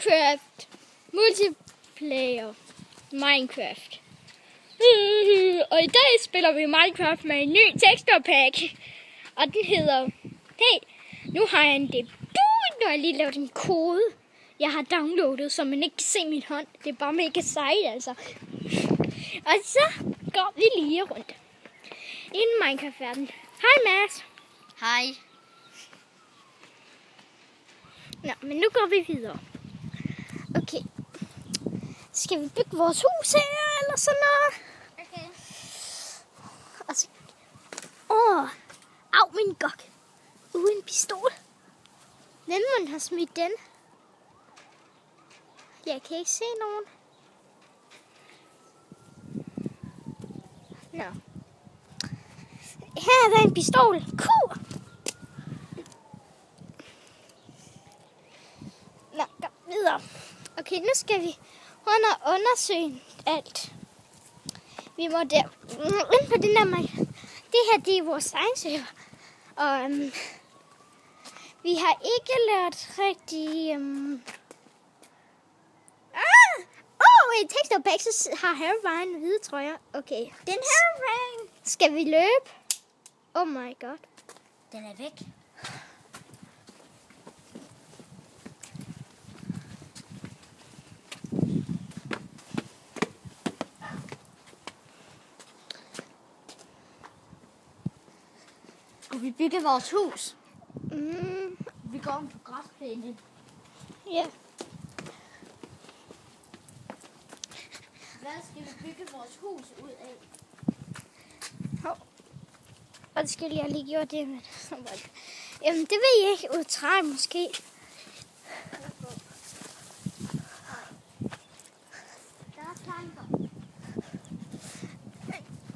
Minecraft. Multiplayer. Minecraft. Og i dag spiller vi Minecraft med en ny texture pack. Og den hedder... Hey, nu har jeg en debut. Nu har jeg lige lavet en kode, jeg har downloadet, så man ikke kan se min hånd. Det er bare mega sejt, altså. Og så går vi lige rundt i en Minecraft-verden. Hej, Mads. Hej. Nå, men nu går vi videre. Okay. Skal vi bygge vores hus her, eller sådan noget? Okay. Og så... Au, min gok. Uden pistol. Hvem må have smidt den? Jeg kan ikke se nogen. Nå. Her er der en pistol. Cool. Nå, gå videre. Okay, nu skal vi undersøge alt. Vi må der ind på den der mig. Det her, det er vores egen server. Og vi har ikke lært rigtig... i texture pack, så har Herobrine hvide trøjer. Okay. Den Herobrine. Skal vi løbe? Oh my god. Den er væk. Skal vi bygge vores hus? Vi går om på græsplænen. Ja. Hvad skal vi bygge vores hus ud af? Og det skal jeg lige gjort det med. Jamen, det ved jeg ikke. Ud træ måske. Der er planker.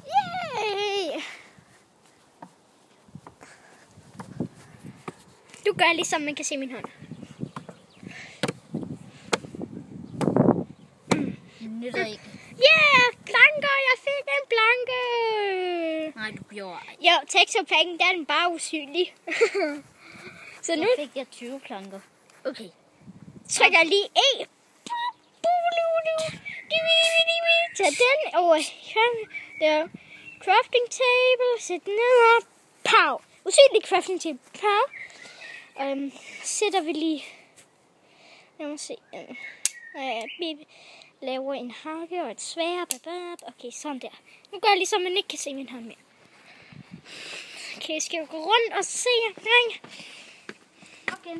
Yay! Du gør ligesom man kan se min hånd. Nytter ikke. Planker! Jeg fik en planke! Nej, du gjorde ej. Jo, texture-packen, der er den bare usynlig. Så nu fik jeg 20 planker. okay. Trykker jeg lige E. Tag den over her. Der crafting table. Sæt den ned. Pow! Usynlig crafting table. Pow! Sætter vi lige... Lad mig se. Laver en hakke og et sværd. Okay, sådan der. Nu gør jeg ligesom, man ikke kan se min hånd mere. Okay, skal vi gå rundt og se omkring? Okay.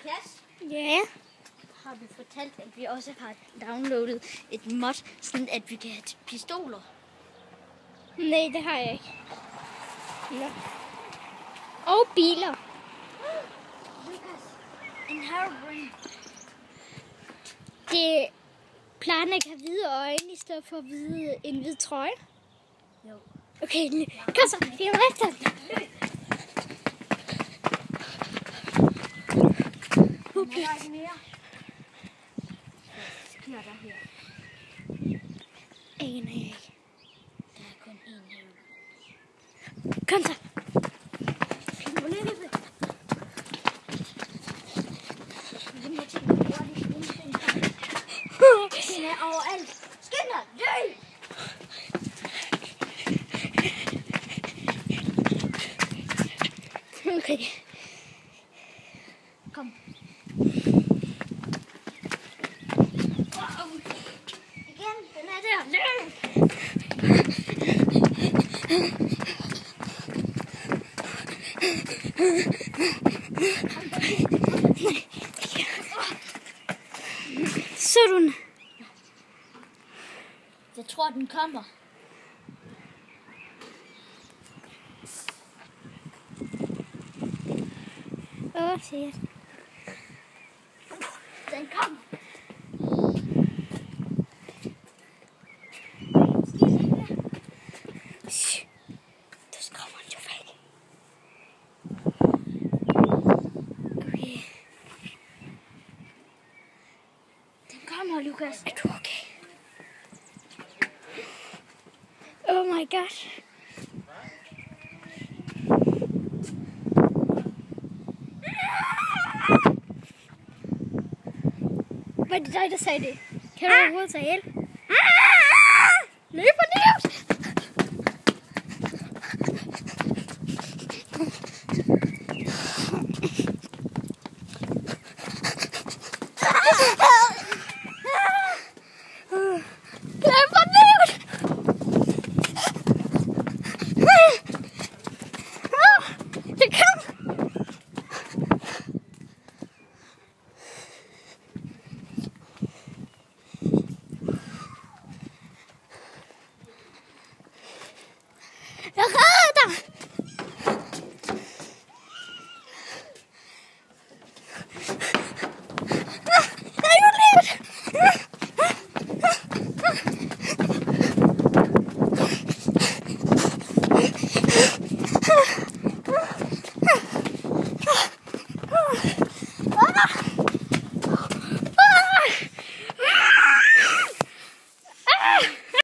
Plads? Ja. Har vi fortalt, at vi også har downloadet et mod, sådan at vi kan have pistoler? Nej, det har jeg ikke. Nå. Og biler. Lucas, en Herobrine. Det plejer ikke at have hvide øjne, i stedet for en hvid trøje. Jo. Okay, kom så. Vi er efter den. Okay. Der er ikke mere. Hvad sker der her? Aner jeg ikke. Der er kun én her. Kom så. Den er overalt. Skynd dig, løb! Okay. Kom. Igen, den er der. Løb! Så du den? Jeg tror, den kommer. Shit. Den kommer. Du skræmmer den jo væk. Okay. Den kommer, Lucas. Er du okay? Oh my god. Var det dig, der sagde det? Kan du overhovedet tale? Løb og løb!